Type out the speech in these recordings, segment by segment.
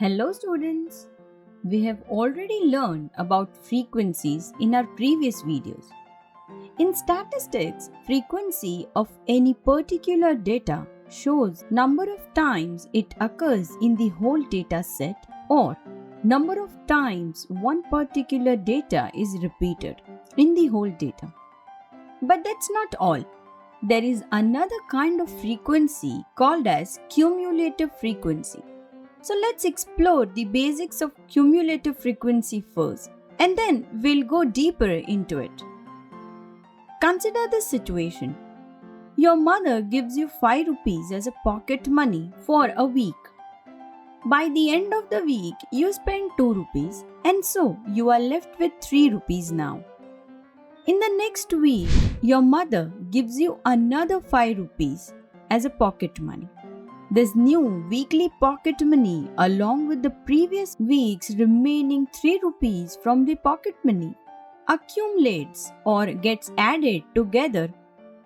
Hello students! We have already learned about frequencies in our previous videos. In statistics, frequency of any particular data shows number of times it occurs in the whole data set or number of times one particular data is repeated in the whole data. But that's not all. There is another kind of frequency called as cumulative frequency. So let's explore the basics of cumulative frequency first, and then we'll go deeper into it. Consider this situation. Your mother gives you 5 rupees as a pocket money for a week. By the end of the week, you spend 2 rupees, and so you are left with 3 rupees now. In the next week, your mother gives you another 5 rupees as a pocket money. This new weekly pocket money, along with the previous week's remaining 3 rupees from the pocket money, accumulates or gets added together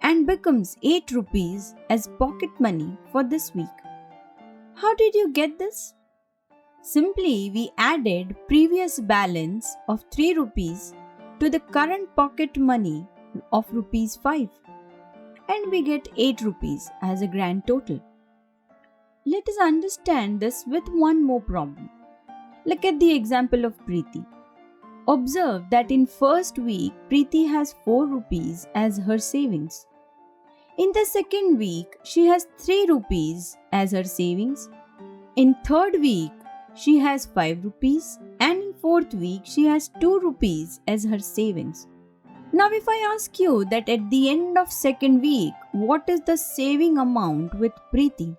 and becomes 8 rupees as pocket money for this week. How did you get this? Simply, we added previous balance of 3 rupees to the current pocket money of rupees 5, and we get 8 rupees as a grand total. Let us understand this with one more problem. Look at the example of Preeti. Observe that in first week, Preeti has 4 rupees as her savings. In the second week, she has 3 rupees as her savings. In third week, she has 5 rupees, and in fourth week, she has 2 rupees as her savings. Now if I ask you that at the end of second week, what is the saving amount with Preeti?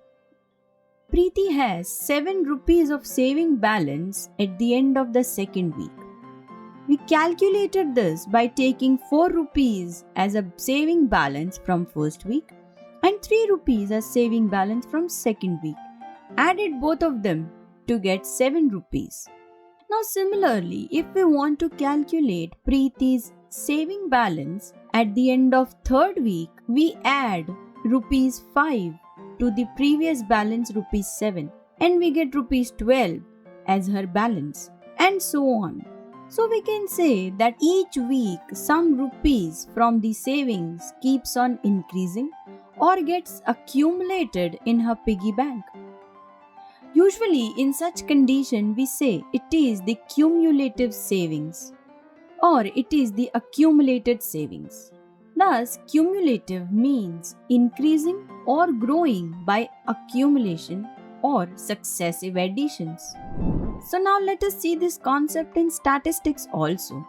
Preeti has 7 rupees of saving balance at the end of the second week. We calculated this by taking 4 rupees as a saving balance from first week and 3 rupees as saving balance from second week. Added both of them to get 7 rupees. Now similarly, if we want to calculate Preeti's saving balance at the end of third week, we add rupees 5 to the previous balance rupees 7 and we get rupees 12 as her balance, and so on. So we can say that each week some rupees from the savings keeps on increasing or gets accumulated in her piggy bank. Usually in such condition we say it is the cumulative savings or it is the accumulated savings. Thus, cumulative means increasing or growing by accumulation or successive additions. So now let us see this concept in statistics also.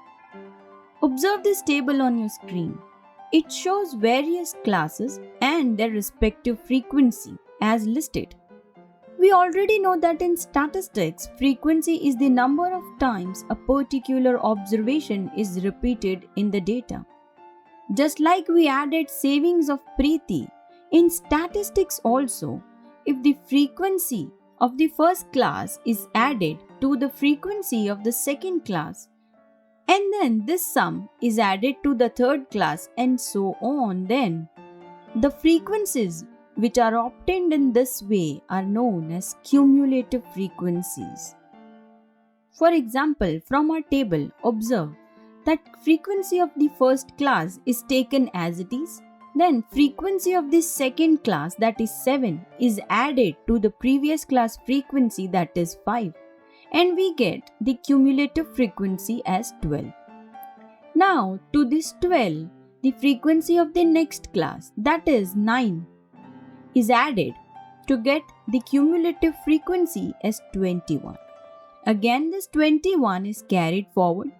Observe this table on your screen. It shows various classes and their respective frequency as listed. We already know that in statistics, frequency is the number of times a particular observation is repeated in the data. Just like we added savings of Preeti, in statistics also, if the frequency of the first class is added to the frequency of the second class, and then this sum is added to the third class and so on, then the frequencies which are obtained in this way are known as cumulative frequencies. For example, from our table, observe that frequency of the first class is taken as it is, then frequency of the second class, that is 7, is added to the previous class frequency, that is 5, and we get the cumulative frequency as 12. Now to this 12, the frequency of the next class, that is 9, is added to get the cumulative frequency as 21. Again this 21 is carried forward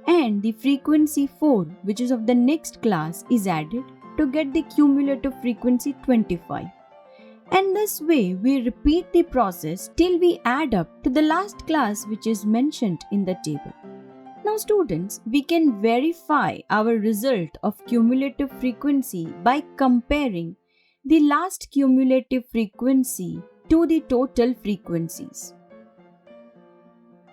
and the frequency 4, which is of the next class, is added to get the cumulative frequency 25. And this way we repeat the process till we add up to the last class which is mentioned in the table. Now students, we can verify our result of cumulative frequency by comparing the last cumulative frequency to the total frequencies.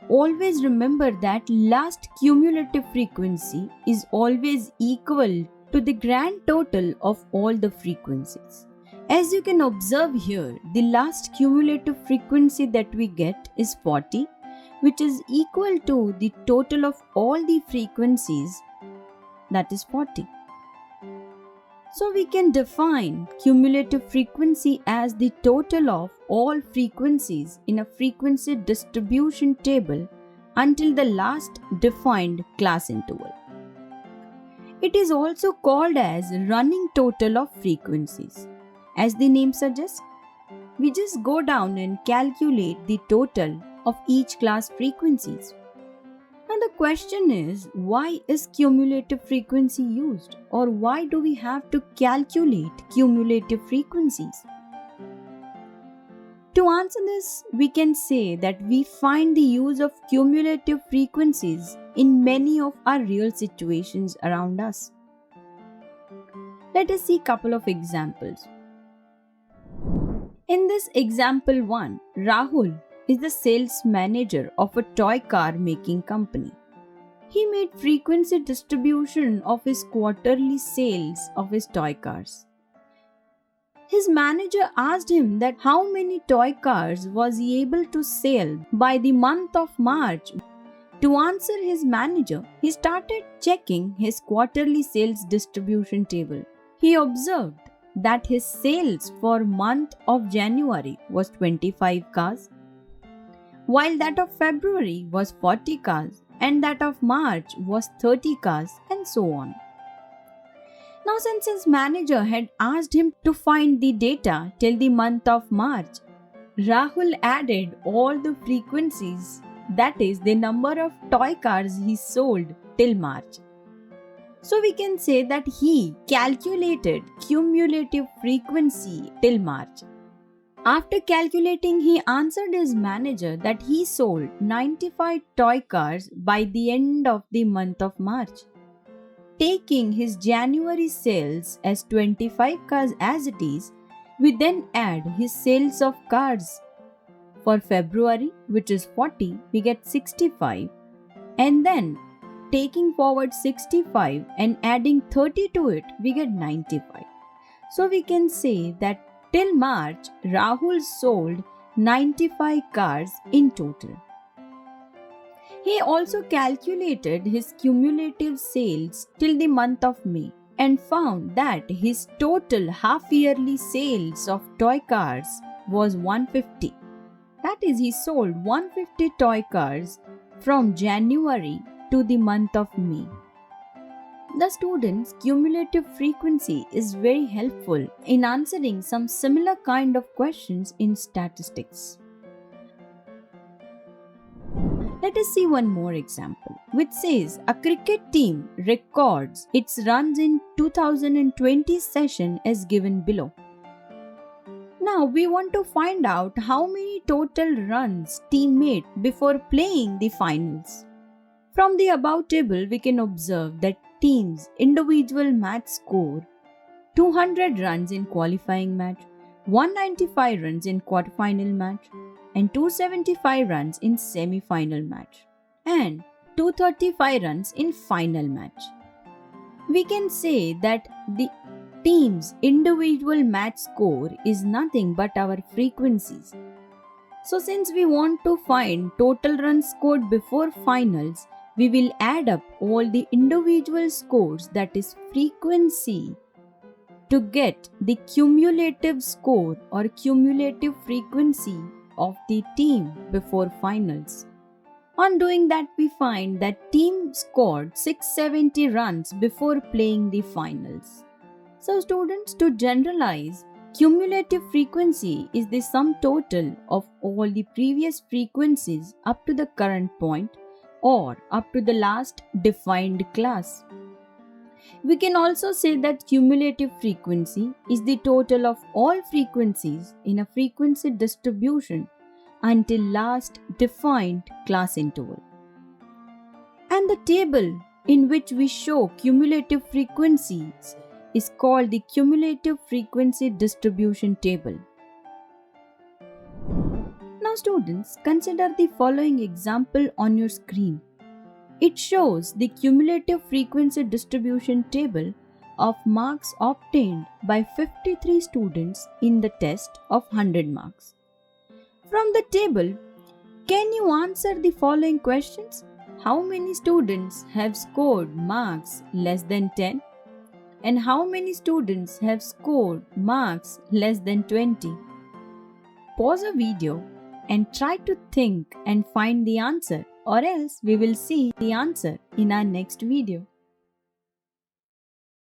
Always remember that last cumulative frequency is always equal to the grand total of all the frequencies. As you can observe here, the last cumulative frequency that we get is 40, which is equal to the total of all the frequencies, that is 40. So we can define cumulative frequency as the total of all frequencies in a frequency distribution table until the last defined class interval. It is also called as running total of frequencies. As the name suggests, we just go down and calculate the total of each class frequencies. Now the question is, why is cumulative frequency used, or why do we have to calculate cumulative frequencies? To answer this, we can say that we find the use of cumulative frequencies in many of our real situations around us. Let us see a couple of examples. In this example 1, Rahul is the sales manager of a toy car making company. He made frequency distribution of his quarterly sales of his toy cars. His manager asked him that how many toy cars was he able to sell by the month of March. To answer his manager, he started checking his quarterly sales distribution table. He observed that his sales for month of January was 25 cars, while that of February was 40 cars and that of March was 30 cars, and so on. Now, since his manager had asked him to find the data till the month of March, Rahul added all the frequencies, that is, the number of toy cars he sold till March. So we can say that he calculated cumulative frequency till March. After calculating, he answered his manager that he sold 95 toy cars by the end of the month of March. Taking his January sales as 25 cars as it is, we then add his sales of cars. For February, which is 40, we get 65, and then taking forward 65 and adding 30 to it, we get 95. So we can say that till March, Rahul sold 95 cars in total. He also calculated his cumulative sales till the month of May and found that his total half-yearly sales of toy cars was 150. That is, he sold 150 toy cars from January to the month of May. The students' cumulative frequency is very helpful in answering some similar kind of questions in statistics. Let us see one more example, which says a cricket team records its runs in 2020 session as given below. Now we want to find out how many total runs team made before playing the finals. From the above table, we can observe that team's individual match score 200 runs in qualifying match, 195 runs in quarterfinal match, and 275 runs in semi-final match, and 235 runs in final match. We can say that the team's individual match score is nothing but our frequencies. So since we want to find total runs scored before finals, we will add up all the individual scores, that is frequency, to get the cumulative score or cumulative frequency of the team before finals. On doing that, we find that team scored 670 runs before playing the finals. So students, to generalize, cumulative frequency is the sum total of all the previous frequencies up to the current point or up to the last defined class. We can also say that cumulative frequency is the total of all frequencies in a frequency distribution until last defined class interval. And the table in which we show cumulative frequencies is called the Cumulative Frequency Distribution Table. Now students, consider the following example on your screen. It shows the cumulative frequency distribution table of marks obtained by 53 students in the test of 100 marks. From the table, can you answer the following questions? How many students have scored marks less than 10? And how many students have scored marks less than 20? Pause the video and try to think and find the answer, or else we will see the answer in our next video.